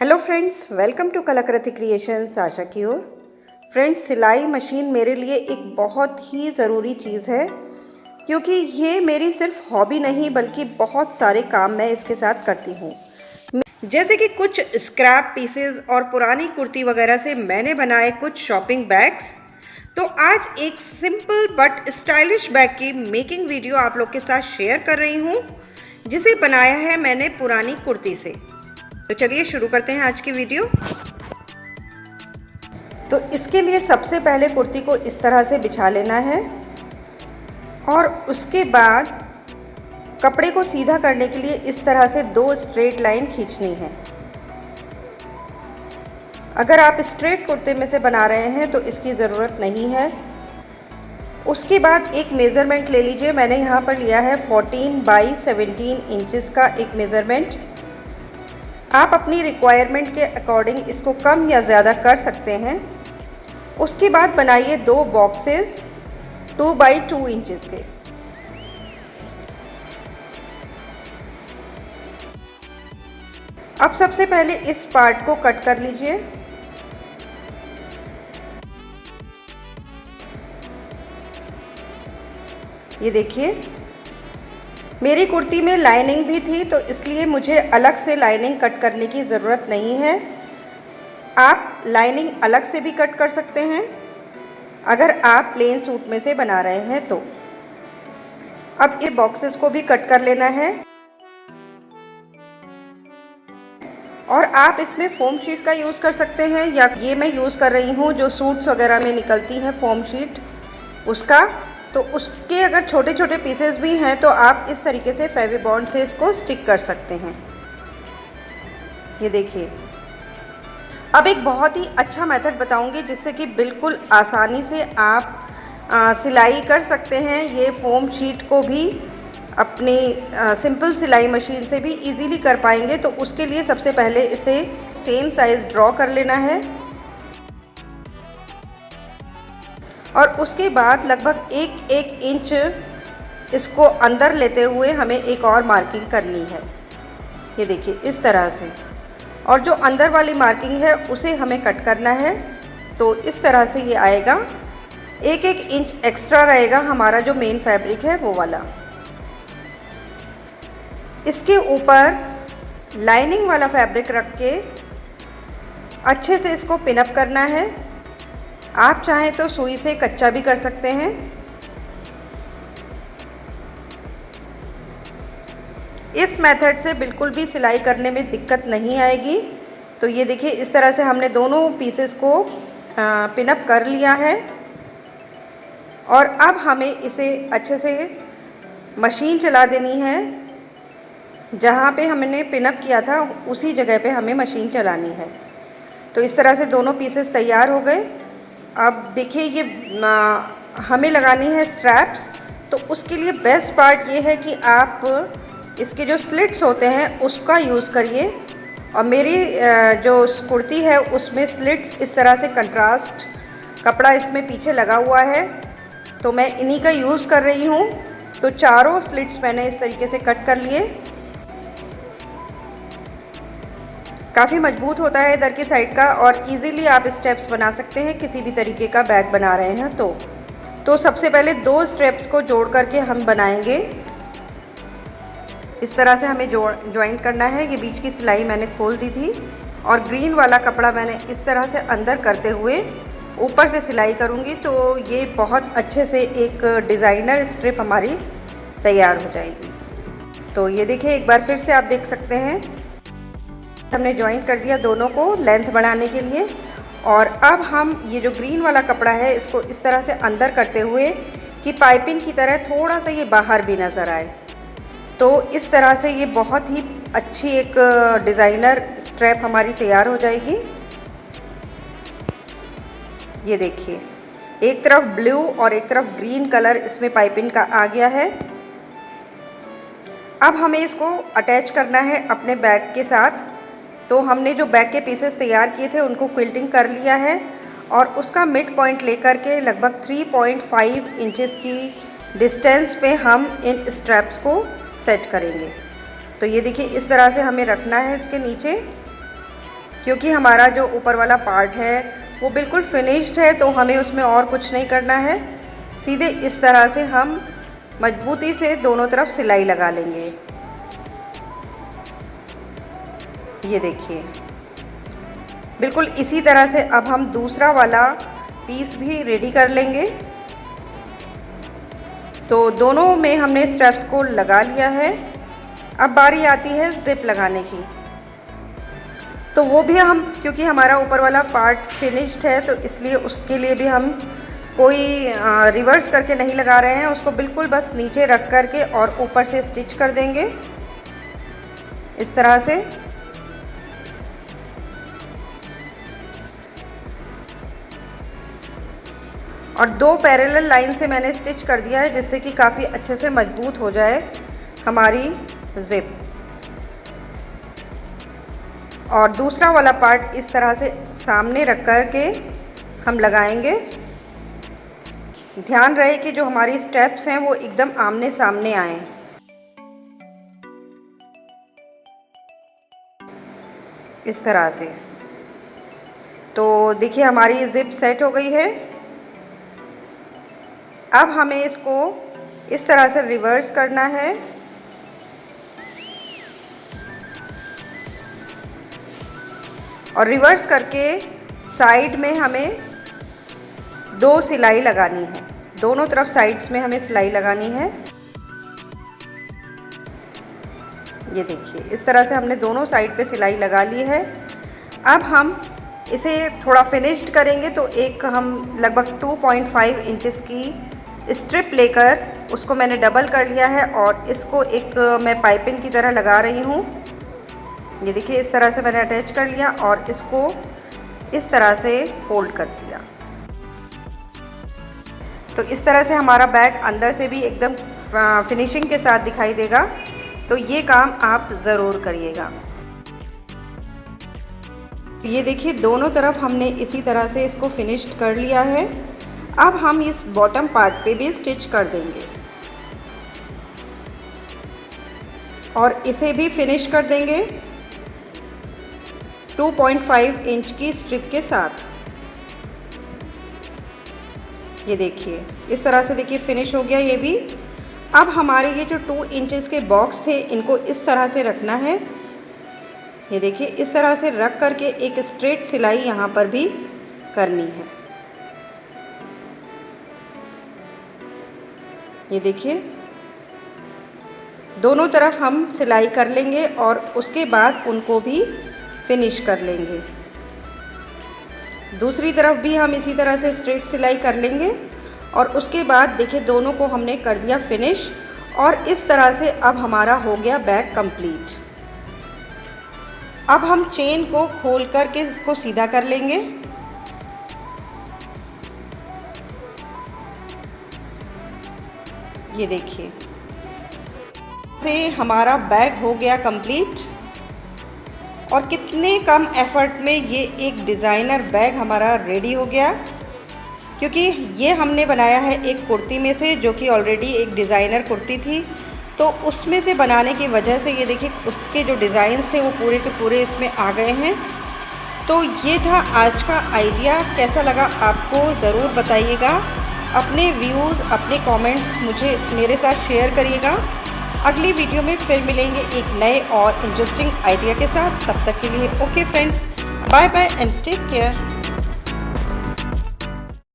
Hello friends, welcome to कलाकृति creations. आशा की ओर। Friends, सिलाई मशीन मेरे लिए एक बहुत ही ज़रूरी चीज़ है, क्योंकि ये मेरी सिर्फ हॉबी नहीं बल्कि बहुत सारे काम मैं इसके साथ करती हूँ। जैसे कि कुछ स्क्रैप पीसेस और पुरानी कुर्ती वगैरह से मैंने बनाए कुछ शॉपिंग बैग्स। तो आज एक सिंपल बट स्टाइलिश बैग की मेकिंग वीडियो आप लोग के साथ शेयर कर रही हूँ, जिसे बनाया है मैंने पुरानी कुर्ती से। तो चलिए शुरू करते हैं आज की वीडियो। तो इसके लिए सबसे पहले कुर्ती को इस तरह से बिछा लेना है और उसके बाद कपड़े को सीधा करने के लिए इस तरह से 2 स्ट्रेट लाइन खींचनी है। अगर आप स्ट्रेट कुर्ते में से बना रहे हैं तो इसकी ज़रूरत नहीं है। उसके बाद एक मेज़रमेंट ले लीजिए। मैंने यहाँ पर लिया है 14 बाई 17 इंचेस का एक मेज़रमेंट। आप अपनी रिक्वायरमेंट के अकॉर्डिंग इसको कम या ज़्यादा कर सकते हैं। उसके बाद बनाइए 2 बॉक्सेस 2 बाई 2 इंचेस के। अब सबसे पहले इस पार्ट को कट कर लीजिए। ये देखिए, मेरी कुर्ती में लाइनिंग भी थी, तो इसलिए मुझे अलग से लाइनिंग कट करने की ज़रूरत नहीं है। आप लाइनिंग अलग से भी कट कर सकते हैं अगर आप प्लेन सूट में से बना रहे हैं तो। अब ये बॉक्सेस को भी कट कर लेना है और आप इसमें फोम शीट का यूज़ कर सकते हैं, या ये मैं यूज़ कर रही हूँ जो सूट्स वगैरह में निकलती है फोम शीट, उसका। तो उसके अगर छोटे छोटे पीसेस भी हैं तो आप इस तरीके से फेविबॉन्ड से इसको स्टिक कर सकते हैं। ये देखिए, अब एक बहुत ही अच्छा मेथड बताऊंगी जिससे कि बिल्कुल आसानी से आप सिलाई कर सकते हैं। ये फोम शीट को भी अपनी सिंपल सिलाई मशीन से भी इजीली कर पाएंगे। तो उसके लिए सबसे पहले इसे सेम साइज़ ड्रॉ कर लेना है और उसके बाद लगभग 1 इंच इसको अंदर लेते हुए हमें एक और मार्किंग करनी है। ये देखिए इस तरह से, और जो अंदर वाली मार्किंग है उसे हमें कट करना है। तो इस तरह से ये आएगा। 1 इंच एक्स्ट्रा रहेगा हमारा जो मेन फैब्रिक है वो वाला। इसके ऊपर लाइनिंग वाला फैब्रिक रख के अच्छे से इसको पिनअप करना है। आप चाहें तो सुई से कच्चा भी कर सकते हैं। इस मेथड से बिल्कुल भी सिलाई करने में दिक्कत नहीं आएगी। तो ये देखिए, इस तरह से हमने दोनों पीसेस को पिनअप कर लिया है और अब हमें इसे अच्छे से मशीन चला देनी है। जहाँ पे हमने पिनअप किया था उसी जगह पे हमें मशीन चलानी है। तो इस तरह से दोनों पीसेस तैयार हो गए। अब देखिए, ये हमें लगानी है स्ट्रैप्स। तो उसके लिए बेस्ट पार्ट ये है कि आप इसके जो स्लिट्स होते हैं उसका यूज़ करिए। और मेरी जो कुर्ती है उसमें स्लिट्स इस तरह से कंट्रास्ट कपड़ा इसमें पीछे लगा हुआ है, तो मैं इन्हीं का यूज़ कर रही हूँ। तो चारों स्लिट्स मैंने इस तरीके से कट कर लिए। काफ़ी मजबूत होता है इधर की साइड का और इजीली आप स्टेप्स बना सकते हैं किसी भी तरीके का बैग बना रहे हैं तो सबसे पहले 2 स्टेप्स को जोड़ करके हम बनाएंगे। इस तरह से हमें जॉइंट करना है। ये बीच की सिलाई मैंने खोल दी थी और ग्रीन वाला कपड़ा मैंने इस तरह से अंदर करते हुए ऊपर से सिलाई करूँगी। तो ये बहुत अच्छे से एक डिज़ाइनर स्ट्रिप हमारी तैयार हो जाएगी। तो ये देखिए, एक बार फिर से आप देख सकते हैं हमने जॉइंट कर दिया दोनों को लेंथ बढ़ाने के लिए। और अब हम ये जो ग्रीन वाला कपड़ा है इसको इस तरह से अंदर करते हुए कि पाइपिंग की तरह थोड़ा सा ये बाहर भी नज़र आए। तो इस तरह से ये बहुत ही अच्छी एक डिज़ाइनर स्ट्रैप हमारी तैयार हो जाएगी। ये देखिए, एक तरफ ब्लू और एक तरफ ग्रीन कलर इसमें पाइपिंग का आ गया है। अब हमें इसको अटैच करना है अपने बैग के साथ। तो हमने जो बैग के पीसेस तैयार किए थे उनको क्विल्टिंग कर लिया है और उसका मिड पॉइंट लेकर के लगभग 3.5 इंचेस की डिस्टेंस पे हम इन स्ट्रैप्स को सेट करेंगे। तो ये देखिए, इस तरह से हमें रखना है इसके नीचे। क्योंकि हमारा जो ऊपर वाला पार्ट है वो बिल्कुल फिनिश्ड है, तो हमें उसमें और कुछ नहीं करना है। सीधे इस तरह से हम मजबूती से दोनों तरफ सिलाई लगा लेंगे। ये देखिए, बिल्कुल इसी तरह से अब हम दूसरा वाला पीस भी रेडी कर लेंगे। तो दोनों में हमने स्ट्रैप्स को लगा लिया है। अब बारी आती है ज़िप लगाने की। तो वो भी हम, क्योंकि हमारा ऊपर वाला पार्ट फिनिश्ड है, तो इसलिए उसके लिए भी हम कोई रिवर्स करके नहीं लगा रहे हैं। उसको बिल्कुल बस नीचे रख कर के और ऊपर से स्टिच कर देंगे इस तरह से। और 2 पैरेलल लाइन से मैंने स्टिच कर दिया है, जिससे कि काफ़ी अच्छे से मजबूत हो जाए हमारी ज़िप। और दूसरा वाला पार्ट इस तरह से सामने रख कर के हम लगाएंगे। ध्यान रहे कि जो हमारी स्टेप्स हैं वो एकदम आमने सामने आएँ। इस तरह से। तो देखिए हमारी ज़िप सेट हो गई है। अब हमें इसको इस तरह से रिवर्स करना है। और रिवर्स करके साइड में हमें 2 सिलाई लगानी है। दोनों तरफ साइड्स में हमें सिलाई लगानी है। ये देखिए, इस तरह से हमने दोनों साइड पे सिलाई लगा ली है। अब हम इसे थोड़ा फिनिश्ड करेंगे, तो एक हम लगभग 2.5 इंचेस की स्ट्रिप लेकर उसको मैंने डबल कर लिया है और इसको एक मैं पाइपिंग की तरह लगा रही हूँ। ये देखिए, इस तरह से मैंने अटैच कर लिया और इसको इस तरह से फोल्ड कर दिया। तो इस तरह से हमारा बैग अंदर से भी एकदम फिनिशिंग के साथ दिखाई देगा। तो ये काम आप ज़रूर करिएगा। ये देखिए, दोनों तरफ हमने इसी तरह से इसको फिनिश्ड कर लिया है। अब हम इस बॉटम पार्ट पे भी स्टिच कर देंगे और इसे भी फिनिश कर देंगे 2.5 इंच की स्ट्रिप के साथ। ये देखिए, इस तरह से देखिए फिनिश हो गया ये भी। अब हमारे ये जो 2 इंचेस के बॉक्स थे, इनको इस तरह से रखना है। ये देखिए, इस तरह से रख करके एक स्ट्रेट सिलाई यहाँ पर भी करनी है। ये देखिए, दोनों तरफ हम सिलाई कर लेंगे और उसके बाद उनको भी फिनिश कर लेंगे। दूसरी तरफ भी हम इसी तरह से स्ट्रेट सिलाई कर लेंगे और उसके बाद देखिए दोनों को हमने कर दिया फिनिश। और इस तरह से अब हमारा हो गया बैग कंप्लीट। अब हम चेन को खोल करके इसको सीधा कर लेंगे। ये देखिए, से हमारा बैग हो गया कंप्लीट। और कितने कम एफर्ट में ये एक डिज़ाइनर बैग हमारा रेडी हो गया, क्योंकि ये हमने बनाया है एक कुर्ती में से, जो कि ऑलरेडी एक डिज़ाइनर कुर्ती थी। तो उसमें से बनाने की वजह से ये देखिए उसके जो डिज़ाइंस थे वो पूरे के पूरे इसमें आ गए हैं। तो ये था आज का आइडिया। कैसा लगा आपको ज़रूर बताइएगा। अपने व्यूज़, अपने कमेंट्स मुझे मेरे साथ शेयर करिएगा। अगली वीडियो में फिर मिलेंगे एक नए और इंटरेस्टिंग आइडिया के साथ। तब तक के लिए okay friends, bye bye and take care.